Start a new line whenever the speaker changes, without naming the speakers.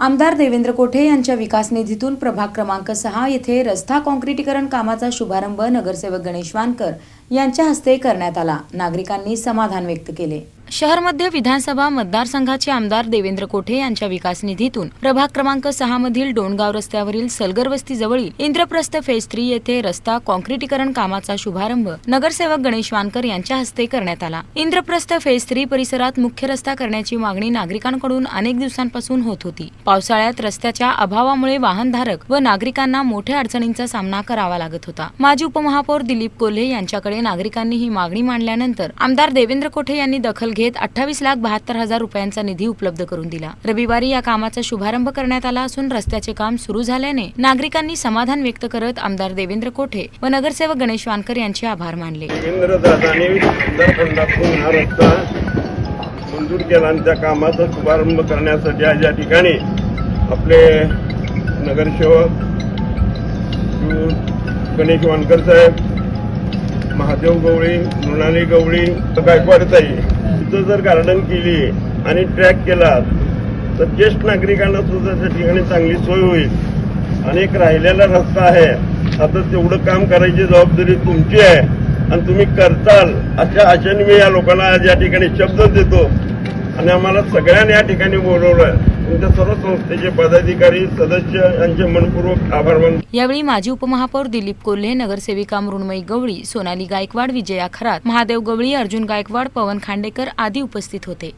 आमदार देवेंद्र कोठे यांच्या विकास निधीतून प्रभाग क्रमांक 6 येथे रस्ता काँक्रिटीकरण कामाचा शुभारंभ नगरसेवक गणेश वानकर यांच्या हस्ते करण्यात आला। नागरिकांनी समाधान व्यक्त केले। शहर मध्य विधानसभा मतदारसंघाचे आमदार देवेंद्र कोठे यांच्या विकास निधीतून प्रभाग क्रमांक 6 मधील डोणगाव रस्त्यावरील सलगर वस्ती जवळील इंद्रप्रस्थ फेज 3 येथे रस्ता काँक्रिटीकरण कामाचा शुभारंभ नगरसेवक गणेश वानकर यांच्या हस्ते करण्यात आला। इंद्रप्रस्थ फेज 3 परिसरात मुख्य रस्ता करण्याची मागणी नागरिकांकडून अनेक दिवसांपासून होत होती। पावसाळ्यात रस्त्याच्या अभावामुळे वाहनधारक व नागरिकांना मोठ्या अडचणींचा सामना करावा लागत होता। माजी उपमहापौर दिलीप कोल्हे यांच्याकडे नागरिकांनी ही मागणी मांडल्यानंतर आमदार देवेंद्र कोठे यांनी दखल घेत 28,72,000 रुपयांचा निधी उपलब्ध करून दिला। रविवारी या कामाचा शुभारंभ करण्यात आला असून रस्त्याचे काम सुरू झाल्याने नागरिकांनी समाधान व्यक्त करत आमदार देवेंद्र कोठे व नगरसेवक गणेश वानकर यांचे आभार मानले।
मंजूर केल्यानंतर कामाचा शुभारंभ करण्यासाठी आज या ठिकाणी आपले नगरसेवक गणेश वानकर साहेब, महादेव गवळी, मृणाली गवळी, गायकवाडताई इथं जर गार्डन केली आणि ट्रॅक केला तर ज्येष्ठ नागरिकांना सुद्धा त्या ठिकाणी चांगली सोय होईल। आणि एक राहिलेला रस्ता आहे, आता तेवढं काम करायची जबाबदारी तुमची आहे आणि तुम्ही करताल अशा आशेने मी या लोकांना आज या ठिकाणी शब्द देतो आणि आम्हाला सगळ्यांनी या ठिकाणी बोलवलं। तुमच्या सर्व संस्थेचे पदाधिकारी सदस्य यांचे मनपूर्वक आभार मानतो।
यावेळी माजी उपमहापौर दिलीप कोल्हे, नगरसेविका मृण्मयी गवळी, सोनाली गायकवाड, विजया खरात, महादेव गवळी, अर्जुन गायकवाड, पवन खांडेकर आदी उपस्थित होते।